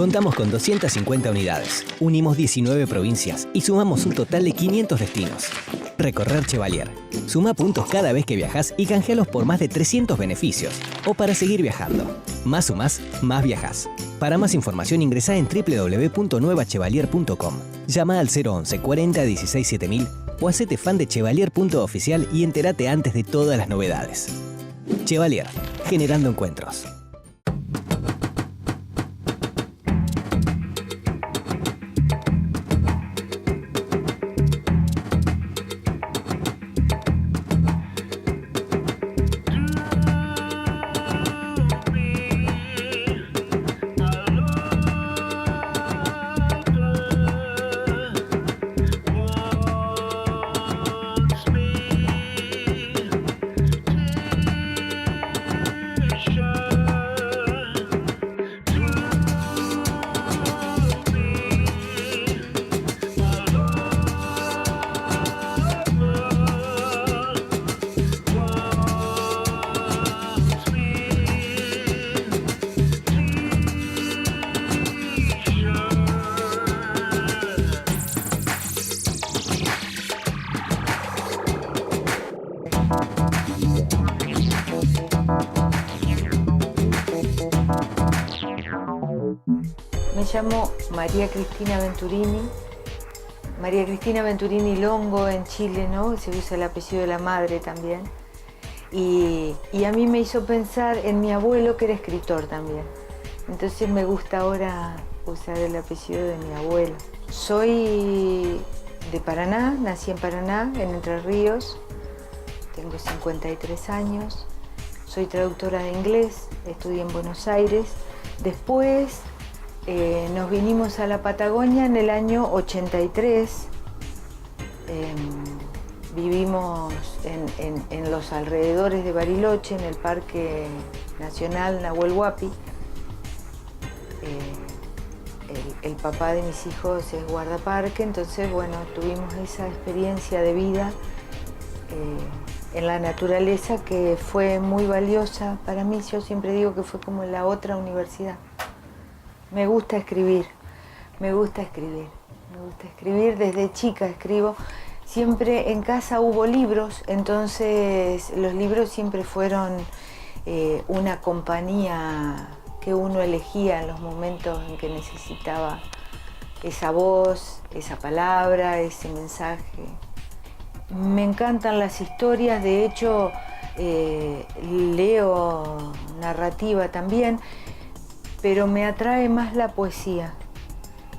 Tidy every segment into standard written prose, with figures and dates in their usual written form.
Contamos con 250 unidades, unimos 19 provincias y sumamos un total de 500 destinos. Recorrer Chevalier. Suma puntos cada vez que viajas y canjealos por más de 300 beneficios. O para seguir viajando. Más sumás, más viajás. Para más información ingresá en www.nuevachevalier.com. Llama al 011 40 16 7000 o hacete fan de Chevalier.oficial y entérate antes de todas las novedades. Chevalier, generando encuentros. Me llamo María Cristina Venturini. María Cristina Venturini Longo en Chile, ¿no? Se usa el apellido de la madre también. Y a mí me hizo pensar en mi abuelo, que era escritor también. Entonces me gusta ahora usar el apellido de mi abuelo. Soy de Paraná, nací en Paraná, en Entre Ríos. Tengo 53 años. Soy traductora de inglés, estudié en Buenos Aires. Después nos vinimos a la Patagonia en el año 83. Vivimos en los alrededores de Bariloche, en el Parque Nacional Nahuel Huapi. El papá de mis hijos es guardaparque, entonces bueno, tuvimos esa experiencia de vida en la naturaleza que fue muy valiosa para mí. Yo siempre digo que fue como la otra universidad. Me gusta escribir, me gusta escribir, me gusta escribir. Desde chica escribo. Siempre en casa hubo libros, entonces los libros siempre fueron una compañía que uno elegía en los momentos en que necesitaba esa voz, esa palabra, ese mensaje. Me encantan las historias, de hecho leo narrativa también, pero me atrae más la poesía.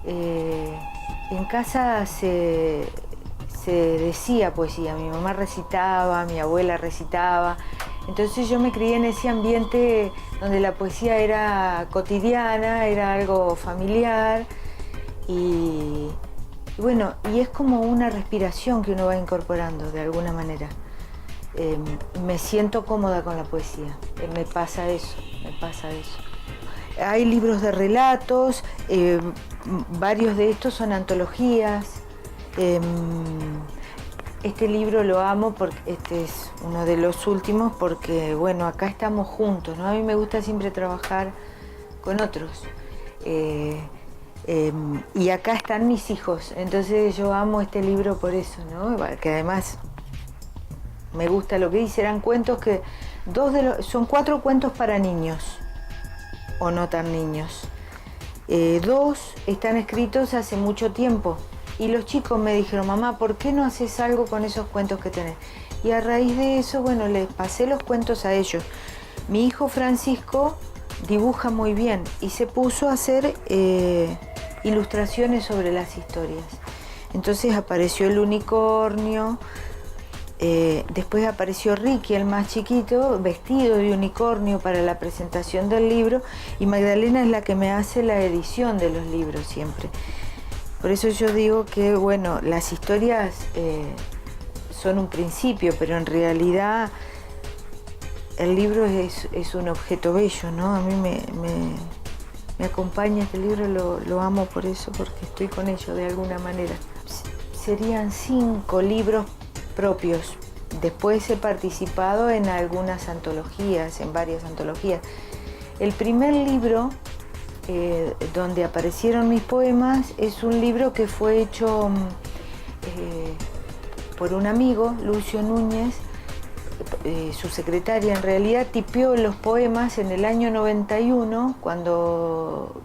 En casa se decía poesía, mi mamá recitaba, mi abuela recitaba, entonces yo me crié en ese ambiente donde la poesía era cotidiana, era algo familiar y bueno, y es como una respiración que uno va incorporando de alguna manera. Me siento cómoda con la poesía, me pasa eso. Hay libros de relatos, varios de estos son antologías. Este libro lo amo porque este es uno de los últimos porque, bueno, acá estamos juntos, ¿no? A mí me gusta siempre trabajar con otros. Y acá están mis hijos, entonces yo amo este libro por eso, ¿no? Que además me gusta lo que dice. Eran cuentos que son 4 cuentos para niños o no tan niños. 2 están escritos hace mucho tiempo y los chicos me dijeron: mamá, ¿por qué no haces algo con esos cuentos que tenés? Y a raíz de eso, bueno, les pasé los cuentos a ellos. Mi hijo Francisco dibuja muy bien y se puso a hacer ilustraciones sobre las historias. Entonces apareció el unicornio, después apareció Ricky, el más chiquito, vestido de unicornio para la presentación del libro, y Magdalena es la que me hace la edición de los libros siempre. Por eso yo digo que, bueno, las historias son un principio, pero en realidad el libro es un objeto bello, ¿no? A mí me acompaña este libro, lo amo por eso, porque estoy con ello de alguna manera. Serían 5 libros propios. Después he participado en algunas antologías, en varias antologías. El primer libro donde aparecieron mis poemas, es un libro que fue hecho por un amigo, Lucio Núñez, su secretaria en realidad, tipió los poemas en el año 91, cuando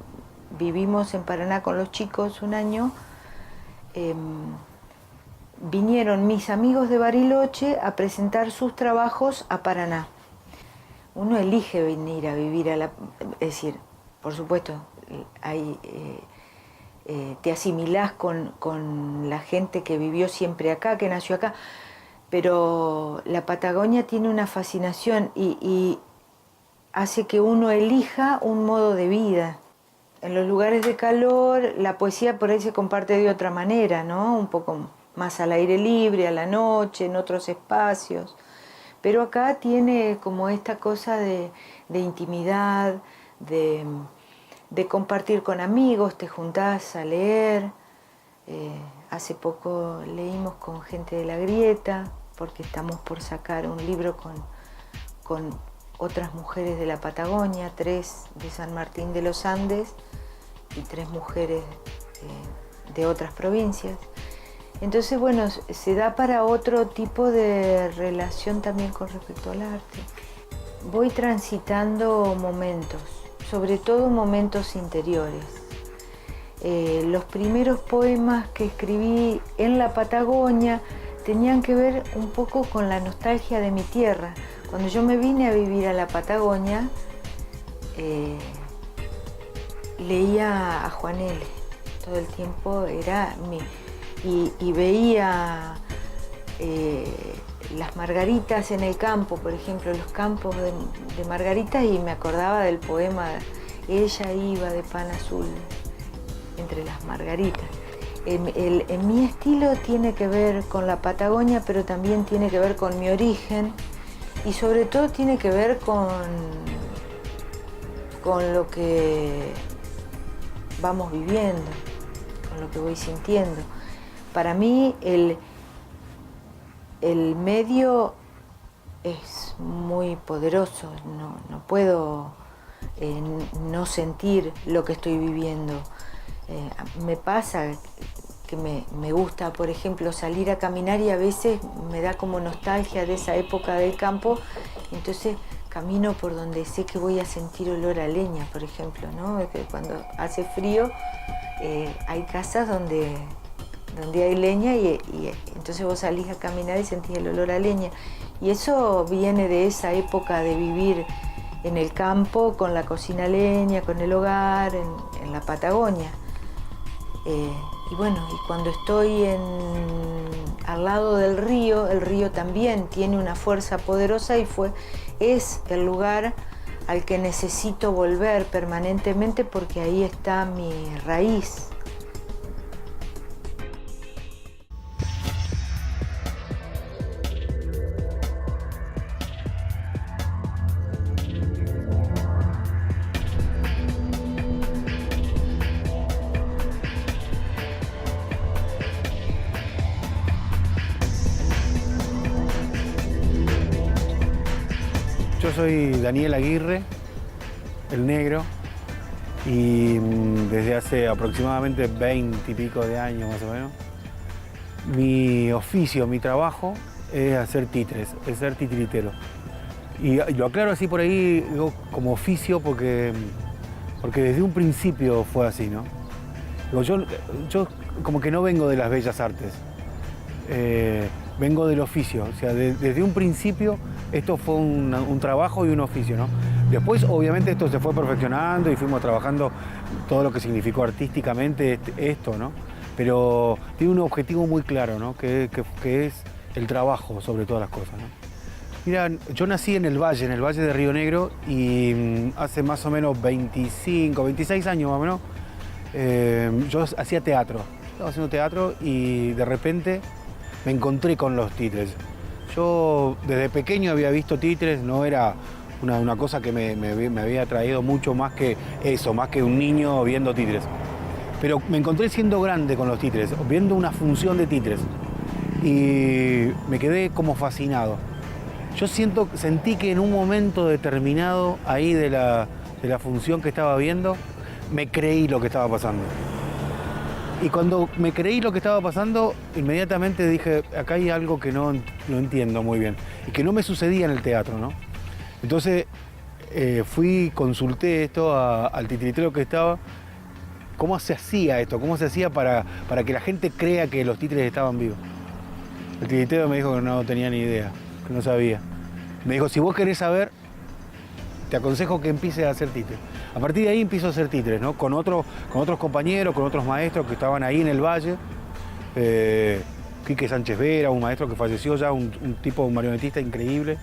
vivimos en Paraná con los chicos un año. Vinieron mis amigos de Bariloche a presentar sus trabajos a Paraná. Uno elige venir a vivir es decir, por supuesto, te asimilás con la gente que vivió siempre acá, que nació acá, pero la Patagonia tiene una fascinación y hace que uno elija un modo de vida. En los lugares de calor, la poesía por ahí se comparte de otra manera, ¿no? Un poco más al aire libre, a la noche, en otros espacios. Pero acá tiene como esta cosa de intimidad, de compartir con amigos, te juntás a leer. Hace poco leímos con gente de La Grieta, porque estamos por sacar un libro con otras mujeres de la Patagonia, 3 de San Martín de los Andes y 3 mujeres de otras provincias. Entonces, bueno, se da para otro tipo de relación también con respecto al arte. Voy transitando momentos, sobre todo momentos interiores. Los primeros poemas que escribí en la Patagonia tenían que ver un poco con la nostalgia de mi tierra. Cuando yo me vine a vivir a la Patagonia, leía a Juan L. Todo el tiempo era y veía las margaritas en el campo, por ejemplo, los campos de margaritas, y me acordaba del poema Ella iba de pan azul entre las margaritas. En mi estilo tiene que ver con la Patagonia, pero también tiene que ver con mi origen y sobre todo tiene que ver con lo que vamos viviendo, con lo que voy sintiendo. Para mí el medio es muy poderoso, no puedo no sentir lo que estoy viviendo. Me pasa que me gusta, por ejemplo, salir a caminar y a veces me da como nostalgia de esa época del campo, entonces camino por donde sé que voy a sentir olor a leña, por ejemplo, ¿no? Cuando hace frío hay casas donde hay leña y entonces vos salís a caminar y sentís el olor a leña. Y eso viene de esa época de vivir en el campo, con la cocina a leña, con el hogar, en la Patagonia. Y bueno, y cuando estoy al lado del río, el río también tiene una fuerza poderosa y es el lugar al que necesito volver permanentemente porque ahí está mi raíz. Yo soy Daniel Aguirre, el negro, y desde hace aproximadamente 20 y pico de años más o menos, mi oficio, mi trabajo es hacer títeres, es ser titiritero. Y lo aclaro así por ahí, digo, como oficio porque desde un principio fue así, ¿no? Digo, yo como que no vengo de las bellas artes, vengo del oficio, o sea, desde un principio esto fue un trabajo y un oficio, ¿no? Después, obviamente, esto se fue perfeccionando y fuimos trabajando todo lo que significó artísticamente esto, ¿no? Pero tiene un objetivo muy claro, ¿no? Que es el trabajo sobre todas las cosas, ¿no? Mira, yo nací en el Valle de Río Negro, y hace más o menos 25, 26 años más o menos, yo hacía teatro. Estaba haciendo teatro y de repente me encontré con los títeres. Yo desde pequeño había visto títeres, no era una cosa que me había atraído mucho más que eso, más que un niño viendo títeres. Pero me encontré siendo grande con los títeres, viendo una función de títeres. Y me quedé como fascinado. Yo sentí que en un momento determinado ahí de la función que estaba viendo, me creí lo que estaba pasando. Y cuando me creí lo que estaba pasando, inmediatamente dije, acá hay algo que no entiendo muy bien y que no me sucedía en el teatro, ¿no? Entonces consulté esto al titiritero que estaba, cómo se hacía esto, cómo se hacía para que la gente crea que los títeres estaban vivos. El titiritero me dijo que no tenía ni idea, que no sabía. Me dijo, si vos querés saber, te aconsejo que empieces a hacer títeres. A partir de ahí empiezo a hacer títeres, ¿no? Con otros compañeros, con otros maestros que estaban ahí en el valle. Quique Sánchez Vera, un maestro que falleció ya, un tipo, un marionetista increíble,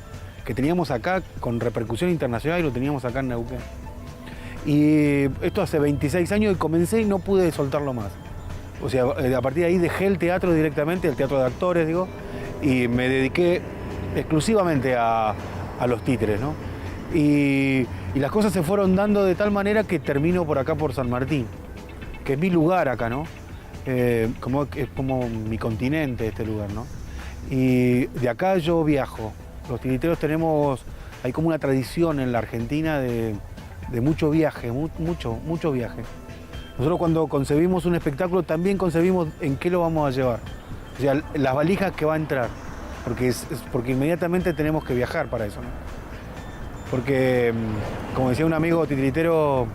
que teníamos acá con repercusión internacional y lo teníamos acá en Neuquén. Y esto hace 26 años y comencé y no pude soltarlo más. O sea, a partir de ahí dejé el teatro directamente, el teatro de actores, digo, y me dediqué exclusivamente a los títeres, ¿no? Y las cosas se fueron dando de tal manera que termino por acá, por San Martín, que es mi lugar acá, ¿no? Es como mi continente este lugar, ¿no? Y de acá yo viajo. Los titiriteros hay como una tradición en la Argentina de mucho viaje, mucho viaje. Nosotros cuando concebimos un espectáculo también concebimos en qué lo vamos a llevar. O sea, las valijas que va a entrar, porque inmediatamente tenemos que viajar para eso, ¿no? Porque, como decía un amigo titiritero,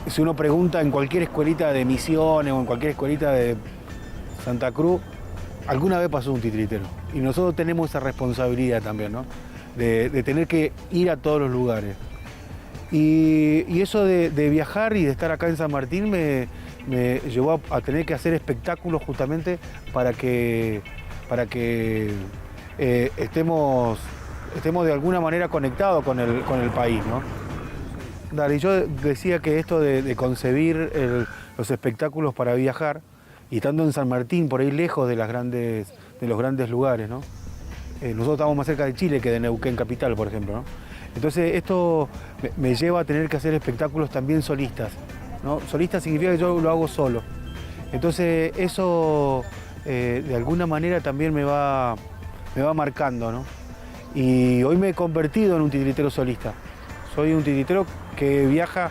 si uno pregunta en cualquier escuelita de Misiones o en cualquier escuelita de Santa Cruz, alguna vez pasó un titiritero. Y nosotros tenemos esa responsabilidad también, ¿no? De tener que ir a todos los lugares. Y eso de viajar y de estar acá en San Martín me llevó a tener que hacer espectáculos justamente para que estemos de alguna manera conectados con el país, ¿no? Dale, yo decía que esto de concebir los espectáculos para viajar, y estando en San Martín, por ahí lejos de los grandes lugares, ¿no? Nosotros estamos más cerca de Chile que de Neuquén capital, por ejemplo, ¿no? Entonces esto me lleva a tener que hacer espectáculos también solistas, ¿no? Solista significa que yo lo hago solo. Entonces eso de alguna manera también me va marcando, ¿no? Y hoy me he convertido en un titiritero solista. Soy un titiritero que viaja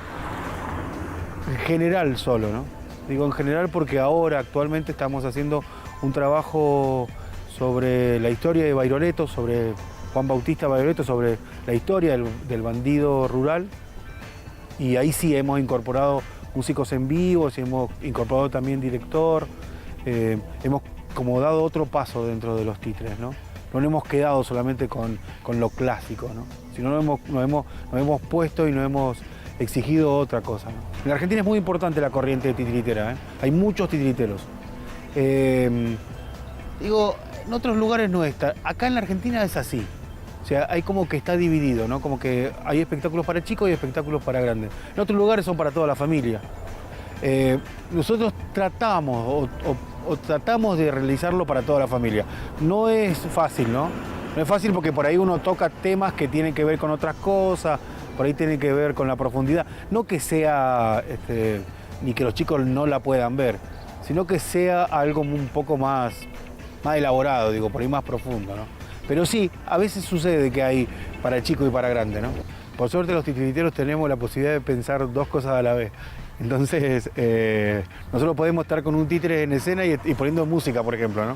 en general solo, ¿no? Digo en general porque ahora actualmente estamos haciendo un trabajo sobre la historia de Bairoleto, sobre Juan Bautista Bairoleto, sobre la historia del bandido rural. Y ahí sí hemos incorporado músicos en vivo, sí hemos incorporado también director, hemos como dado otro paso dentro de los títeres, ¿no? No nos hemos quedado solamente con lo clásico, ¿no? Sino nos hemos puesto y nos hemos exigido otra cosa, ¿no? En la Argentina es muy importante la corriente titiritera, ¿eh? Hay muchos titiriteros. Digo, en otros lugares no está. Acá en la Argentina es así. O sea, hay como que está dividido, ¿no? Como que hay espectáculos para chicos y espectáculos para grandes. En otros lugares son para toda la familia. Nosotros tratamos tratamos de realizarlo para toda la familia. No es fácil, ¿no? No es fácil porque por ahí uno toca temas que tienen que ver con otras cosas, por ahí tienen que ver con la profundidad. No que sea, ni que los chicos no la puedan ver, sino que sea algo un poco más elaborado, digo, por ahí más profundo, ¿no? Pero sí, a veces sucede que hay para chico y para grande, ¿no? Por suerte los titiriteros tenemos la posibilidad de pensar dos cosas a la vez. Entonces, nosotros podemos estar con un títere en escena y poniendo música, por ejemplo, ¿no?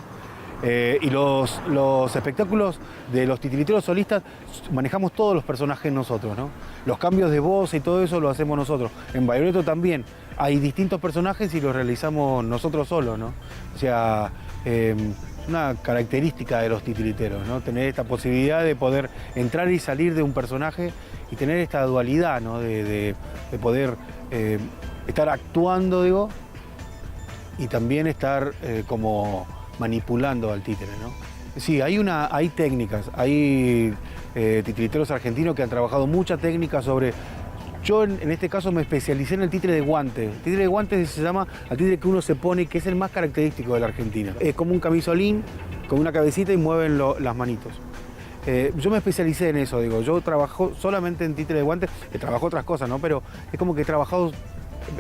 Y los espectáculos de los titiriteros solistas manejamos todos los personajes nosotros, ¿no? Los cambios de voz y todo eso lo hacemos nosotros. En Bairoleto también hay distintos personajes y los realizamos nosotros solos, ¿no? O sea, una característica de los titiriteros, ¿no? Tener esta posibilidad de poder entrar y salir de un personaje y tener esta dualidad, ¿no? De poder estar actuando, digo, y también estar como manipulando al títere, ¿no? Sí, hay técnicas, hay titiriteros argentinos que han trabajado mucha técnica sobre... Yo en este caso me especialicé en el títere de guante. El títere de guante se llama al títere que uno se pone, que es el más característico de la Argentina. Es como un camisolín con una cabecita y mueven las manitos. Yo me especialicé en eso, digo. Yo trabajo solamente en títere de guante, trabajo otras cosas, ¿no? Pero es como que he trabajado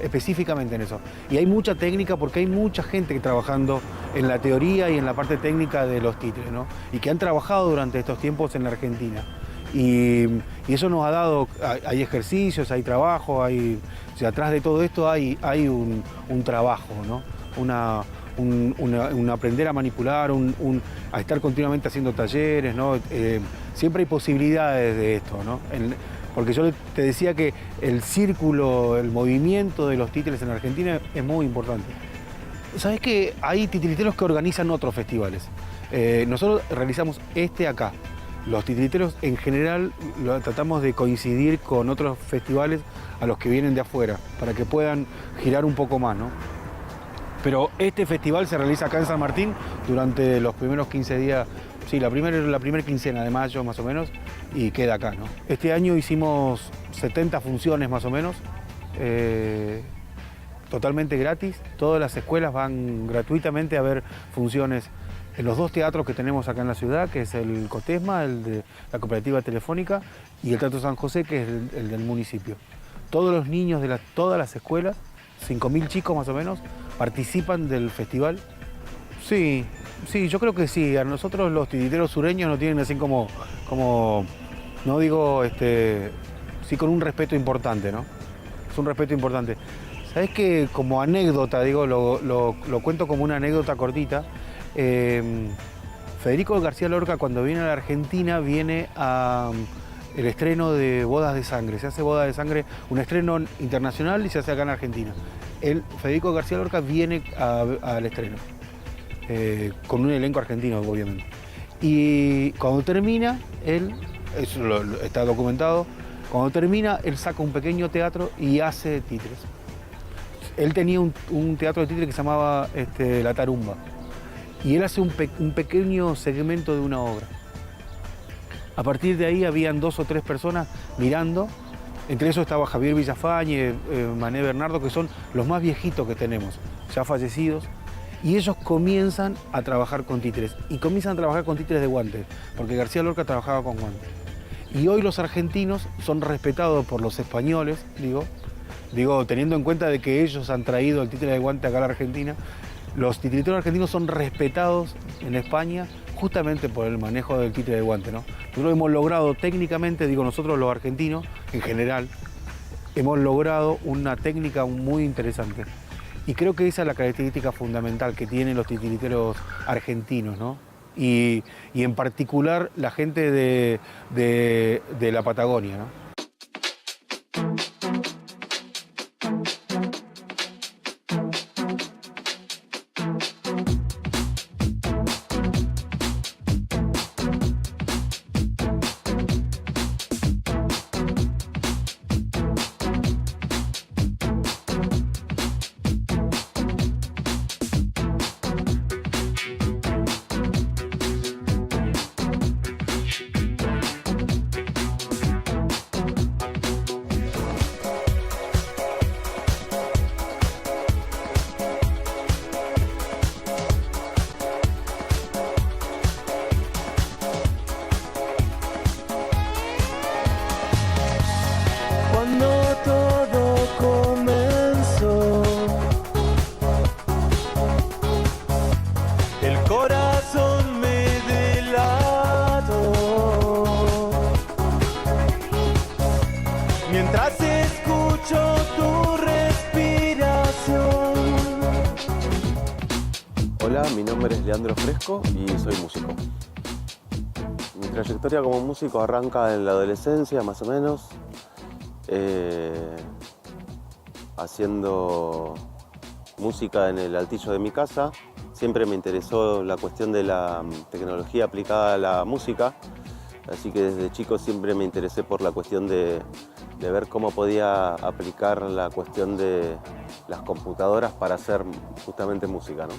específicamente en eso. Y hay mucha técnica porque hay mucha gente trabajando en la teoría y en la parte técnica de los títeres, ¿no? Y que han trabajado durante estos tiempos en la Argentina. Y eso nos ha dado, hay ejercicios, hay trabajo, o sea, atrás de todo esto hay un trabajo, ¿no? Un aprender a manipular, a estar continuamente haciendo talleres, ¿no? Siempre hay posibilidades de esto, ¿no? Porque yo te decía que el círculo, el movimiento de los títeres en Argentina es muy importante. ¿Sabés que hay titiriteros que organizan otros festivales? Nosotros realizamos acá. Los titiriteros en general tratamos de coincidir con otros festivales a los que vienen de afuera, para que puedan girar un poco más, ¿no? Pero este festival se realiza acá en San Martín durante los primeros 15 días, sí, la primera quincena de mayo más o menos, y queda acá, ¿no? Este año hicimos 70 funciones más o menos, totalmente gratis. Todas las escuelas van gratuitamente a ver funciones en los 2 teatros que tenemos acá en la ciudad, que es el Cotesma, el de la Cooperativa Telefónica, y el Teatro San José, que es el del municipio. Todos los niños de todas las escuelas, 5.000 chicos más o menos, participan del festival. Sí, yo creo que sí. A nosotros los titiriteros sureños nos tienen así como no digo, sí, con un respeto importante, ¿no? Es un respeto importante. ¿Sabés qué? Como anécdota, digo, lo cuento como una anécdota cortita. Federico García Lorca, cuando viene a la Argentina, viene a el estreno de Bodas de Sangre. Se hace Bodas de Sangre, un estreno internacional, y se hace acá en Argentina. Federico García Lorca viene al estreno, con un elenco argentino, obviamente. Y cuando termina, eso está documentado, cuando termina, él saca un pequeño teatro y hace títeres. Él tenía un teatro de títeres que se llamaba La Tarumba. Y él hace un pequeño segmento de una obra. A partir de ahí habían 2 o 3 personas mirando. Entre esos estaba Javier Villafañe, Mané Bernardo, que son los más viejitos que tenemos, ya fallecidos. Y ellos comienzan a trabajar con títeres. Y comienzan a trabajar con títeres de guantes, porque García Lorca trabajaba con guantes. Y hoy los argentinos son respetados por los españoles, digo, teniendo en cuenta de que ellos han traído el títere de guante acá a la Argentina. Los titiriteros argentinos son respetados en España justamente por el manejo del títere de guante, ¿no? Nosotros hemos logrado técnicamente, nosotros los argentinos en general, hemos logrado una técnica muy interesante. Y creo que esa es la característica fundamental que tienen los titiriteros argentinos, ¿no? Y en particular la gente de la Patagonia, ¿no? Mi nombre es Leandro Fresco y soy músico. Mi trayectoria como músico arranca en la adolescencia, más o menos, haciendo música en el altillo de mi casa. Siempre me interesó la cuestión de la tecnología aplicada a la música, así que desde chico siempre me interesé por la cuestión de ver cómo podía aplicar la cuestión de las computadoras para hacer justamente música, ¿no?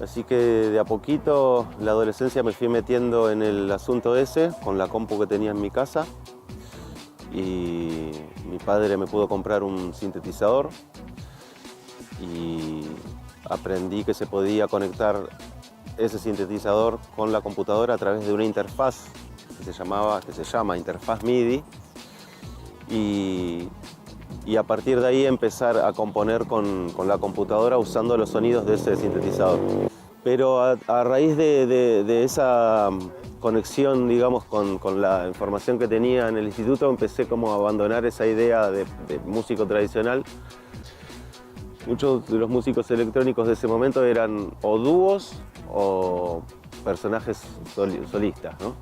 Así que de a poquito, la adolescencia me fui metiendo en el asunto ese, con la compu que tenía en mi casa. Y mi padre me pudo comprar un sintetizador. Y aprendí que se podía conectar ese sintetizador con la computadora a través de una interfaz que se llama interfaz MIDI. Y a partir de ahí empezar a componer con la computadora usando los sonidos de ese sintetizador. Pero a raíz de esa conexión, digamos, con la información que tenía en el instituto, empecé como a abandonar esa idea de músico tradicional. Muchos de los músicos electrónicos de ese momento eran o dúos o personajes solistas, ¿no?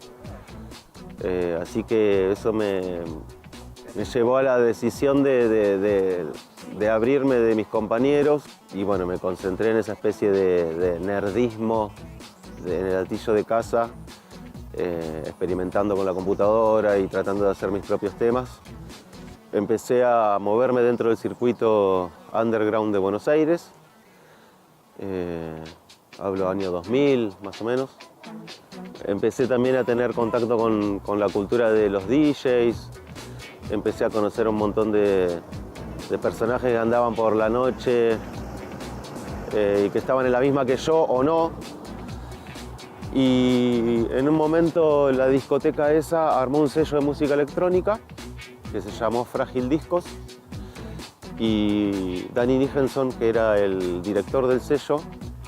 Así que eso me llevó a la decisión de abrirme de mis compañeros y bueno, me concentré en esa especie de nerdismo en el altillo de casa, experimentando con la computadora y tratando de hacer mis propios temas. Empecé a moverme dentro del circuito underground de Buenos Aires, hablo año 2000 más o menos. Empecé también a tener contacto con la cultura de los DJs, empecé a conocer un montón de personajes que andaban por la noche y que estaban en la misma que yo o no. Y en un momento la discoteca esa armó un sello de música electrónica que se llamó Frágil Discos y Danny Nijenson, que era el director del sello,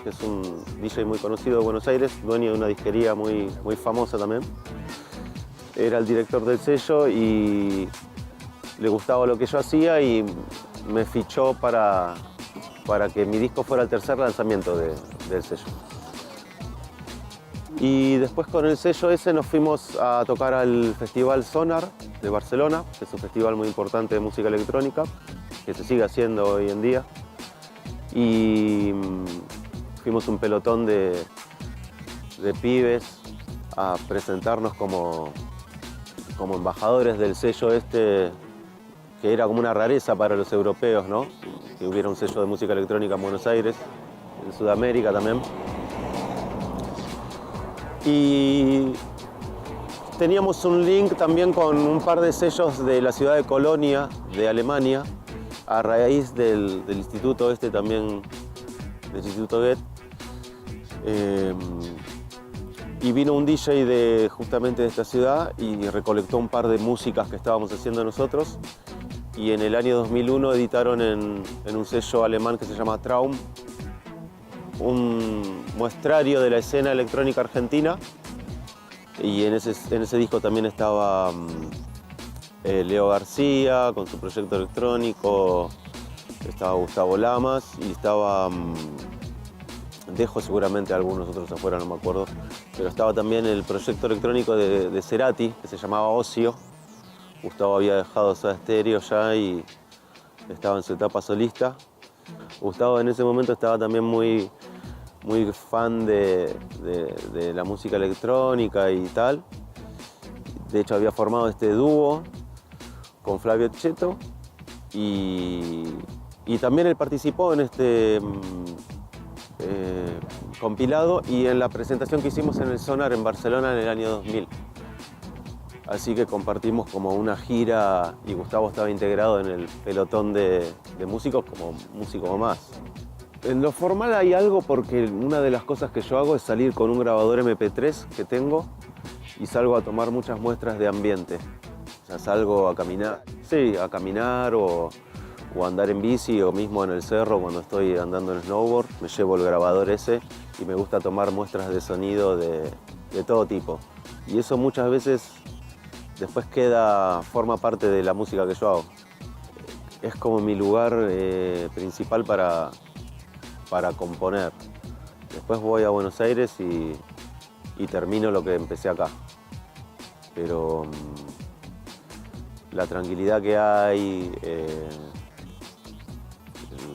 que es un DJ muy conocido de Buenos Aires, dueño de una disquería muy famosa también, era el director del sello y le gustaba lo que yo hacía y me fichó para que mi disco fuera el tercer lanzamiento del sello. Y después con el sello ese nos fuimos a tocar al Festival Sonar de Barcelona, que es un festival muy importante de música electrónica, que se sigue haciendo hoy en día. Y fuimos un pelotón de pibes a presentarnos como embajadores del sello este, que era como una rareza para los europeos, ¿no? Que hubiera un sello de música electrónica en Buenos Aires, en Sudamérica también. Y teníamos un link también con un par de sellos de la ciudad de Colonia, de Alemania, a raíz del instituto este también, del Instituto Goethe. Y vino un DJ justamente de esta ciudad y recolectó un par de músicas que estábamos haciendo nosotros. Y en el año 2001 editaron en un sello alemán que se llama Traum, un muestrario de la escena electrónica argentina, y en ese disco también estaba Leo García con su proyecto electrónico, estaba Gustavo Lamas y estaba, dejo seguramente algunos otros afuera, no me acuerdo, pero estaba también el proyecto electrónico de Cerati, que se llamaba Ocio. Gustavo había dejado Soda Stereo ya y estaba en su etapa solista. Gustavo en ese momento estaba también muy fan de la música electrónica y tal. De hecho había formado este dúo con Flavio Cheto y también él participó en este compilado y en la presentación que hicimos en el Sonar en Barcelona en el año 2000. Así que compartimos como una gira y Gustavo estaba integrado en el pelotón de músicos como músico más. En lo formal hay algo porque una de las cosas que yo hago es salir con un grabador MP3 que tengo y salgo a tomar muchas muestras de ambiente. O sea, salgo a caminar, sí, a caminar o andar en bici o mismo en el cerro cuando estoy andando en snowboard. Me llevo el grabador ese y me gusta tomar muestras de sonido de todo tipo. Y eso muchas veces después forma parte de la música que yo hago. Es como mi lugar principal para componer. Después voy a Buenos Aires y termino lo que empecé acá. Pero la tranquilidad que hay,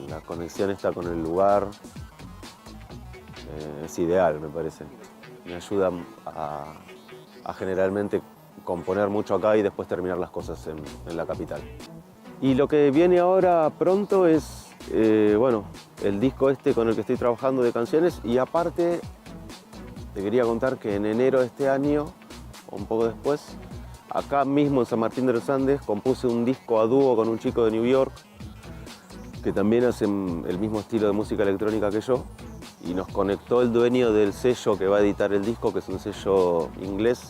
la conexión está con el lugar, es ideal, me parece. Me ayuda a generalmente componer mucho acá y después terminar las cosas en la capital. Y lo que viene ahora pronto es, bueno, el disco este con el que estoy trabajando de canciones y aparte te quería contar que en enero de este año, o un poco después, acá mismo en San Martín de los Andes compuse un disco a dúo con un chico de New York que también hace el mismo estilo de música electrónica que yo y nos conectó el dueño del sello que va a editar el disco, que es un sello inglés.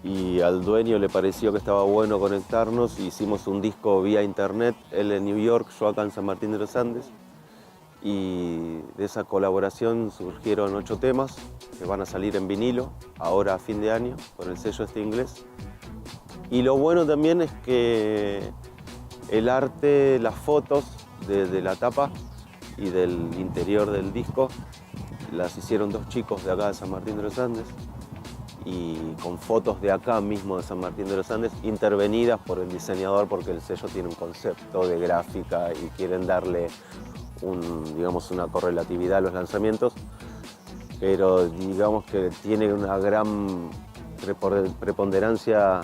Y al dueño le pareció que estaba bueno conectarnos y hicimos un disco vía internet, él en New York, yo acá en San Martín de los Andes. y de esa colaboración surgieron 8 temas que van a salir en vinilo ahora a fin de año con el sello inglés. Y lo bueno también es que el arte, las fotos de la tapa y del interior del disco las hicieron 2 chicos de acá de San Martín de los Andes, y con fotos de acá mismo de San Martín de los Andes intervenidas por el diseñador, porque el sello tiene un concepto de gráfica y quieren darle digamos, una correlatividad a los lanzamientos, pero digamos que tiene una gran preponderancia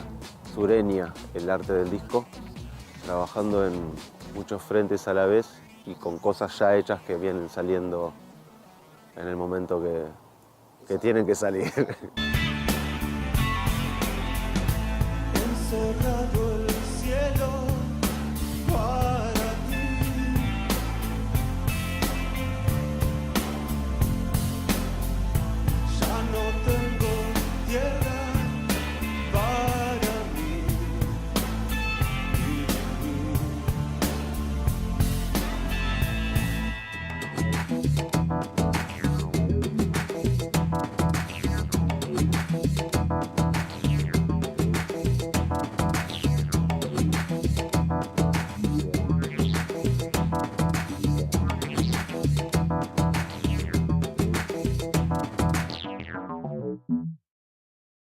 sureña el arte del disco, trabajando en muchos frentes a la vez y con cosas ya hechas que vienen saliendo en el momento que tienen que salir. Encerrado